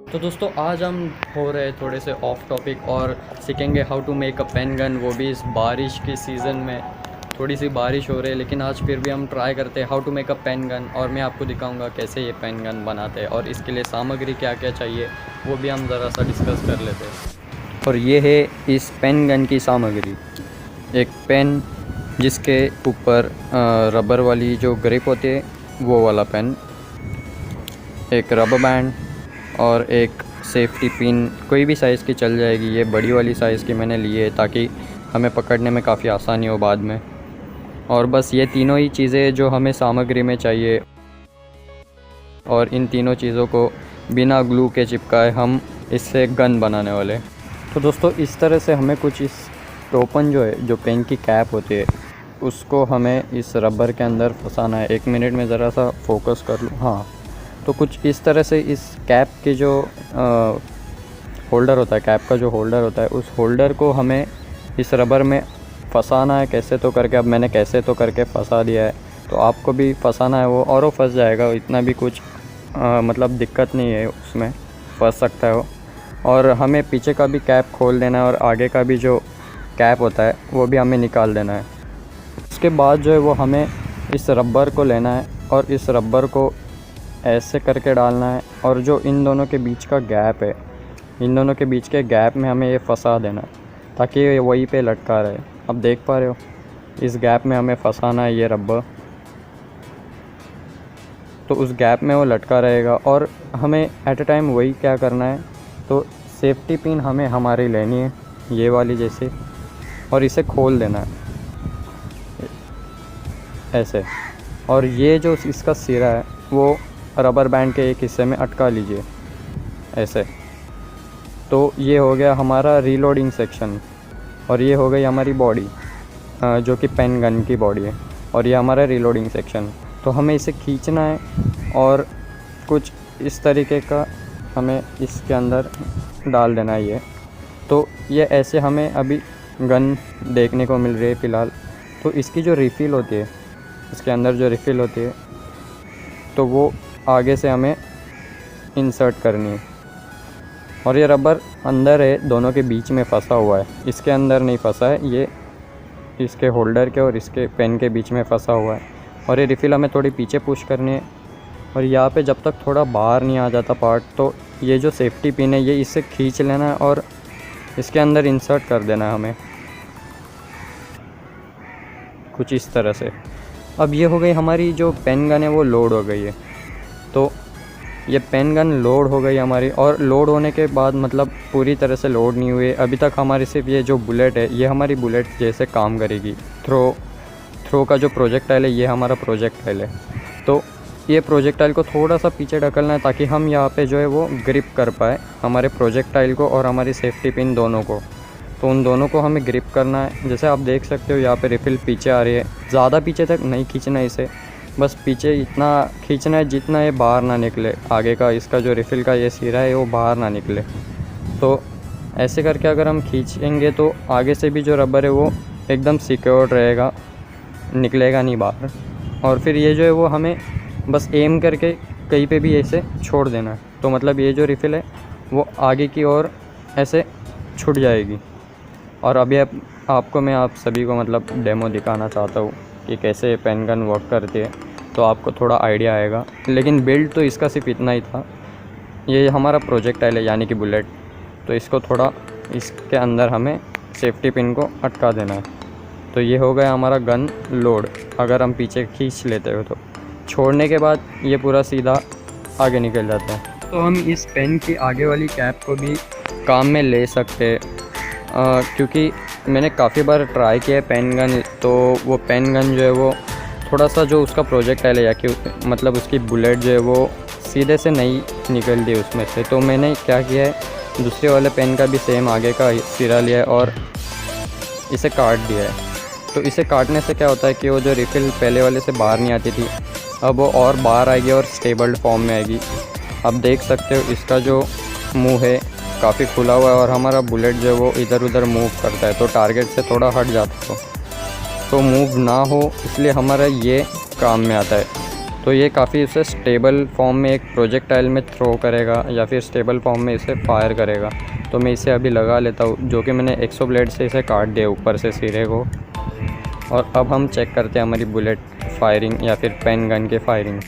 तो दोस्तों आज हम हो रहे थोड़े से ऑफ टॉपिक और सीखेंगे how to make a pen gun, वो भी इस बारिश के सीज़न में। थोड़ी सी बारिश हो रही है लेकिन आज फिर भी हम ट्राई करते हैं how to make a pen gun, और मैं आपको दिखाऊंगा कैसे ये पेन गन बनाते हैं और इसके लिए सामग्री क्या क्या चाहिए वो भी हम ज़रा सा डिस्कस कर लेते हैं। और ये है इस पेन गन की सामग्री। एक पेन जिसके ऊपर रबर वाली जो ग्रिप होती है वो वाला पेन, एक रबर बैंड और एक सेफ्टी पिन, कोई भी साइज़ की चल जाएगी। ये बड़ी वाली साइज़ की मैंने ली है ताकि हमें पकड़ने में काफ़ी आसानी हो बाद में। और बस ये तीनों ही चीज़ें जो हमें सामग्री में चाहिए, और इन तीनों चीज़ों को बिना ग्लू के चिपकाए हम इससे गन बनाने वाले। तो दोस्तों इस तरह से हमें कुछ इस टोपन जो है, जो पेन की कैप होती है, उसको हमें इस रबर के अंदर फंसाना है। 1 मिनट में ज़रा सा फोकस कर लूँ। हाँ, तो कुछ इस तरह से इस कैप की जो होल्डर होता है, कैप का जो होल्डर होता है, उस होल्डर को हमें इस रबर में फंसाना है कैसे तो करके। अब मैंने कैसे तो करके फंसा दिया है, तो आपको भी फंसाना है वो, और वो फंस जाएगा। इतना भी कुछ मतलब दिक्कत नहीं है, उसमें फंस सकता है वो। और हमें पीछे का भी कैप खोल देना है और आगे का भी जो कैप होता है वो भी हमें निकाल देना है। उसके बाद जो है वो हमें इस रबर को लेना है और इस रबर को ऐसे करके डालना है, और जो इन दोनों के बीच का गैप है, इन दोनों के बीच के गैप में हमें ये फंसा देना है ताकि ये वहीं पे लटका रहे। अब देख पा रहे हो, इस गैप में हमें फंसाना है ये रबर, तो उस गैप में वो लटका रहेगा। और हमें एट अ टाइम वही क्या करना है, तो सेफ्टी पिन हमें हमारी लेनी है, ये वाली जैसे, और इसे खोल देना है ऐसे। और ये जो इसका सिरा है वो रबर बैंड के एक हिस्से में अटका लीजिए ऐसे। तो ये हो गया हमारा रीलोडिंग सेक्शन, और ये हो गई हमारी बॉडी जो कि पेन गन की बॉडी है, और ये हमारा रीलोडिंग सेक्शन। तो हमें इसे खींचना है और कुछ इस तरीके का हमें इसके अंदर डाल देना है ये। तो ये ऐसे हमें अभी गन देखने को मिल रही है फ़िलहाल। तो इसकी जो रिफ़िल होती है, इसके अंदर जो रिफ़िल होती है, तो वो आगे से हमें इंसर्ट करनी है। और ये रबर अंदर है, दोनों के बीच में फंसा हुआ है, इसके अंदर नहीं फंसा है, ये इसके होल्डर के और इसके पेन के बीच में फंसा हुआ है। और ये रिफ़िल हमें थोड़ी पीछे पुश करनी है, और यहाँ पे जब तक थोड़ा बाहर नहीं आ जाता पार्ट, तो ये जो सेफ्टी पिन है ये इससे खींच लेना है और इसके अंदर इंसर्ट कर देना है हमें कुछ इस तरह से। अब ये हो गई हमारी जो पेन गन है वो लोड हो गई है। तो ये पेन गन लोड हो गई हमारी, और लोड होने के बाद मतलब पूरी तरह से लोड नहीं हुई अभी तक हमारी। सिर्फ ये जो बुलेट है ये हमारी बुलेट जैसे काम करेगी। थ्रो का जो प्रोजेक्टाइल है ये हमारा प्रोजेक्टाइल है। तो ये प्रोजेक्टाइल को थोड़ा सा पीछे ढकलना है ताकि हम यहाँ पे जो है वो ग्रिप कर पाए हमारे प्रोजेक्टाइल को और हमारी सेफ्टी पिन दोनों को। तो उन दोनों को हमें ग्रिप करना है। जैसे आप देख सकते हो यहाँ पे रिफ़िल पीछे आ रही है, ज़्यादा पीछे तक नहीं खींचना है इसे, बस पीछे इतना खींचना है जितना ये बाहर ना निकले, आगे का इसका जो रिफ़िल का ये सिरा है वो बाहर ना निकले। तो ऐसे करके अगर हम खींचेंगे तो आगे से भी जो रबर है वो एकदम सिक्योर रहेगा, निकलेगा नहीं बाहर। और फिर ये जो है वो हमें बस एम करके कहीं पे भी ऐसे छोड़ देना है। तो मतलब ये जो रिफ़िल है वो आगे की ओर ऐसे छूट जाएगी। और अभी आपको मैं आप सभी को मतलब डेमो दिखाना चाहता हूँ कि कैसे पेन गन वर्क करती है, तो आपको थोड़ा आइडिया आएगा। लेकिन बिल्ड तो इसका सिर्फ इतना ही था। ये हमारा प्रोजेक्टाइल है यानी कि बुलेट, तो इसको थोड़ा इसके अंदर हमें सेफ्टी पिन को अटका देना है। तो ये हो गया हमारा गन लोड। अगर हम पीछे खींच लेते हो तो छोड़ने के बाद ये पूरा सीधा आगे निकल जाता है। तो हम इस पेन की आगे वाली कैप को भी काम में ले सकते हैं, क्योंकि मैंने काफ़ी बार ट्राई किया है पेन गन। तो वो पेन गन जो है वो थोड़ा सा जो उसका प्रोजेक्टाइल है या कि मतलब उसकी बुलेट जो है वो सीधे से नहीं निकलती उसमें से। तो मैंने क्या किया है, दूसरे वाले पेन का भी सेम आगे का सिरा लिया है और इसे काट दिया है। तो इसे काटने से क्या होता है कि वो जो रिफ़िल पहले वाले से बाहर नहीं आती थी, अब वो और बाहर आएगी और स्टेबल्ड फॉर्म में आएगी। अब देख सकते हो इसका जो मुंह है काफ़ी खुला हुआ है, और हमारा बुलेट जो है वो इधर उधर मूव करता है, तो टारगेट से थोड़ा हट जाता है। तो मूव ना हो इसलिए हमारा ये काम में आता है। तो ये काफ़ी उसे स्टेबल फॉर्म में एक प्रोजेक्टाइल में थ्रो करेगा या फिर स्टेबल फॉर्म में इसे फायर करेगा। तो मैं इसे अभी लगा लेता हूँ, जो कि मैंने एक्सो ब्लेड से इसे काट दिया ऊपर से सिरे को। और अब हम चेक करते हैं हमारी बुलेट फायरिंग या फिर पेन गन के फायरिंग।